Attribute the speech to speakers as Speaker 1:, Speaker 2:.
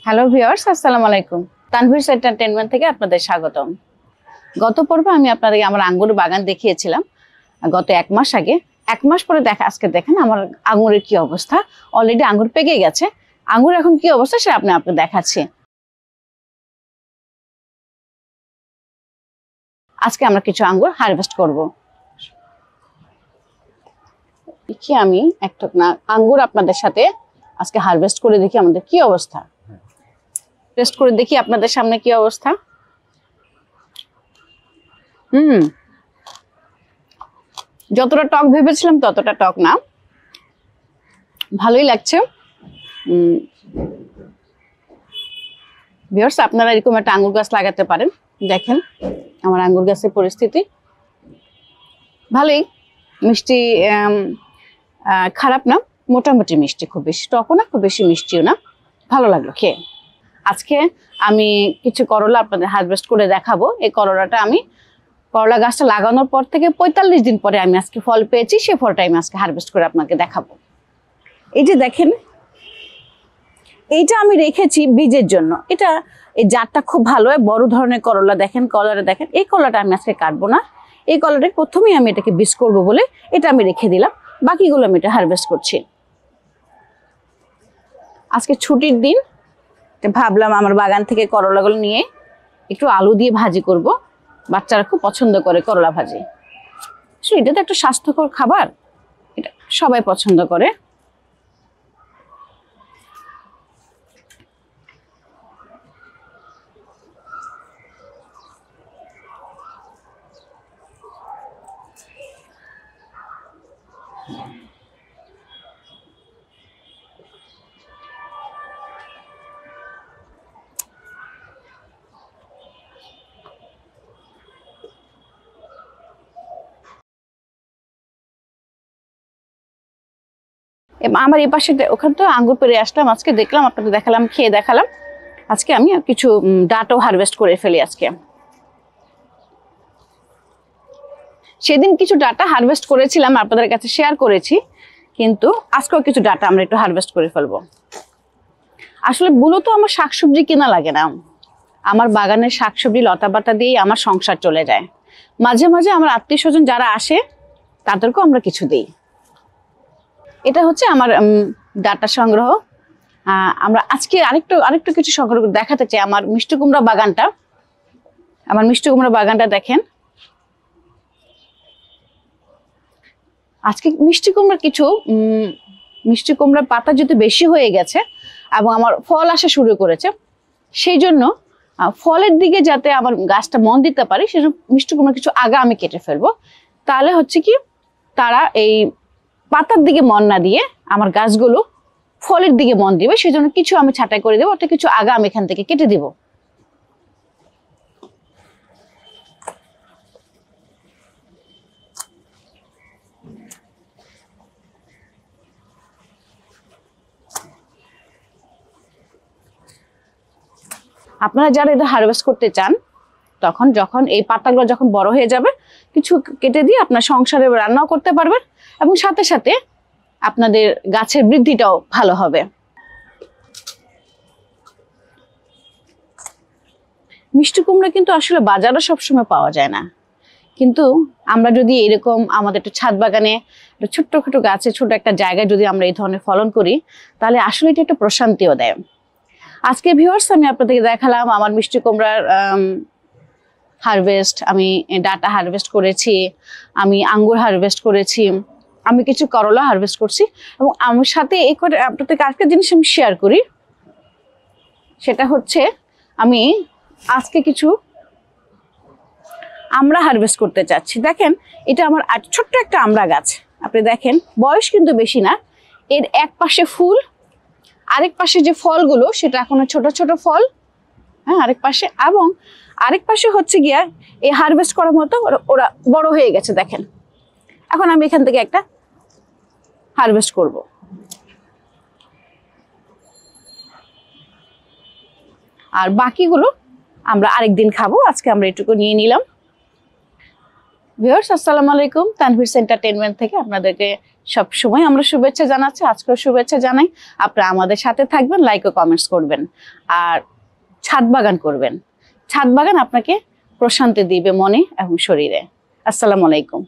Speaker 1: Hello viewers, আসসালামু আলাইকুম। Tanvir's entertainment থেকে আপনাদের স্বাগতম। গত পর্বে আমি আপনাদেরকে আমার আঙ্গুর বাগান দেখিয়েছিলাম গত 1 মাস আগে। 1 মাস পরে আজকে দেখেন আমার আঙ্গুরের কি অবস্থা। অলরেডি আঙ্গুর পেকে গেছে। আঙ্গুর এখন কি অবস্থা সেটা আপনাকে দেখাচ্ছি। আজকে আমরা কিছু আঙ্গুর হারভেস্ট করব। দেখি আমি একটা আঙ্গুর আপনাদের সাথে আজকে হারভেস্ট করে দেখি আমাদের কি অবস্থা। টেস্ট করে দেখি আপনাদের সামনে কি অবস্থা। যতটা টক ভেবেছিলাম ততটা টক না, ভালোই লাগছে। ভিউয়ার্স, আপনারা এরকম একটা আঙ্গুর গাছ লাগাতে পারেন। দেখেন আমার আঙ্গুর গাছের পরিস্থিতি ভালোই, মিষ্টি খারাপ না, মোটামুটি মিষ্টি, খুব বেশি টকও না, খুব বেশি মিষ্টিও না, ভালো লাগলো খেয়ে। আজকে আমি কিছু করলা আপনাদের হারভেস্ট করে দেখাবো। এই করলাটা আমি করলা গাছটা লাগানোর পর থেকে 45 দিন পরে আমি আজকে ফল পেয়েছি, সেই ফলটা আমি আজকে হারভেস্ট করে আপনাকে দেখাবো। এই যে দেখেন, এইটা আমি রেখেছি বীজের জন্য। এটা এই জাতটা খুব ভালো, বড় ধরনের করলা। দেখেন কলাটা, দেখেন এই কলাটা আমি আজকে কাটবো না। এই কলাটা প্রথমেই আমি এটাকে বীজ করবো বলে এটা আমি রেখে দিলাম, বাকিগুলো আমি এটা হারভেস্ট করছি। আজকে ছুটির দিন, ভাবলাম আমার বাগান থেকে করলাগুলো নিয়ে একটু আলু দিয়ে ভাজি করব। বাচ্চারা খুব পছন্দ করে করলা ভাজি। এটা তো একটা স্বাস্থ্যকর খাবার, এটা সবাই পছন্দ করে। আমার এই পাশে ওখান তো আঙ্গুর পেরে আসলাম, আজকে দেখলাম, আপনাদের দেখালাম, খেয়ে দেখালাম। আজকে আমি কিছু ডাটাও হারভেস্ট করে ফেলি আজকে। সেদিন কিছু ডাটা হারভেস্ট করেছিলাম, আপনাদের কাছে শেয়ার করেছি, কিন্তু আজকেও কিছু ডাটা আমরা একটু হারভেস্ট করে ফেলবো। আসলে মূলত আমার শাকসবজি কেনা লাগে না, আমার বাগানের শাকসবজি লতাপাতা দিয়েই আমার সংসার চলে যায়। মাঝে মাঝে আমার আত্মীয় স্বজন যারা আসে তাদেরকেও আমরা কিছু দিই। এটা হচ্ছে আমার ডাটা সংগ্রহ। আমরা আজকে আরেকটু কিছু সংগ্রহ দেখাতে চাই। আমার মিষ্টি কুমড়া বাগানটা, দেখেন। আজকে মিষ্টি কুমড়ার পাতা যদি বেশি হয়ে গেছে এবং আমার ফল আসা শুরু করেছে, সেই জন্য ফলের দিকে যাতে আমার গাছটা মন দিতে পারে, সেজন্য মিষ্টি কুমড়া কিছু আগা আমি কেটে ফেলবো। তাহলে হচ্ছে কি, তারা এই পাতার দিকে মন না দিয়ে আমার গাছগুলো ফলের দিকে মন দিবে। সেই জন্য কিছু আমি ছাঁটাই করে দেবো, অর্থাৎ কিছু আগা আমি এখান থেকে কেটে দিব। আপনারা যারা এটা হারভেস্ট করতে চান, যখন এই পাতাগুলো যখন বড় হয়ে যাবে, কিছু কেটে দিয়ে আপনার সংসারে রান্নাও করতে পারবেন এবং সাথে সাথে আপনাদের গাছের বৃদ্ধিটাও ভালো হবে। মিষ্টি কুমড়া কিন্তু আসলে বাজারে সবসময় পাওয়া যায় না, কিন্তু আমরা যদি এরকম আমাদের একটা ছাদ বাগানে ছোট্ট ছোট গাছে ছোট একটা জায়গায় যদি আমরা এই ধরনের ফলন করি, তাহলে আসলে এটা একটা প্রশান্তিও দেয়। আজকে ভিউয়ার্স, আমি আপনাদেরকে দেখালাম আমার মিষ্টি কুমড়ার হারভেস্ট। আমি ডাটা হারভেস্ট করেছি, আমি আঙ্গুর হারভেস্ট করেছি, আমি কিছু করলা হারভেস্ট করছি, এবং আমার সাথে এই করে আপনাদেরকে আরেকটা জিনিস আমি শেয়ার করি। সেটা হচ্ছে আমি আজকে কিছু আমড়া হারভেস্ট করতে চাচ্ছি। দেখেন, এটা আমার ছোট্ট একটা আমড়া গাছ। আপনি দেখেন, বয়স কিন্তু বেশি না। এর এক পাশে ফুল, আরেক পাশে যে ফলগুলো সেটা এখনো ছোট ছোট ফল, হ্যাঁ, আরেক পাশে, এবং আরেক পাশে হচ্ছে গিয়া এই হারভেস্ট করার মতো ওরা বড় হয়ে গেছে। দেখেন, এখন আমি এখান থেকে একটা হারভেস্ট করব। আর বাকিগুলো আমরা আরেকদিন খাবো, আজকে আমরা এটুকু নিয়ে নিলাম। ভিউয়ার্স আসসালামু আলাইকুম, তানভীরস এন্টারটেইনমেন্ট থেকে আপনাদেরকে সব সময় আমরা শুভেচ্ছা জানাচ্ছি। আজকেও শুভেচ্ছা জানাই। আপনারা আমাদের সাথে থাকবেন, লাইক ও কমেন্টস করবেন, আর ছাদ বাগান করবেন। ছাদ বাগান আপনাকে প্রশান্তি দিবে মনে এবং শরীরে। আসসালামু আলাইকুম।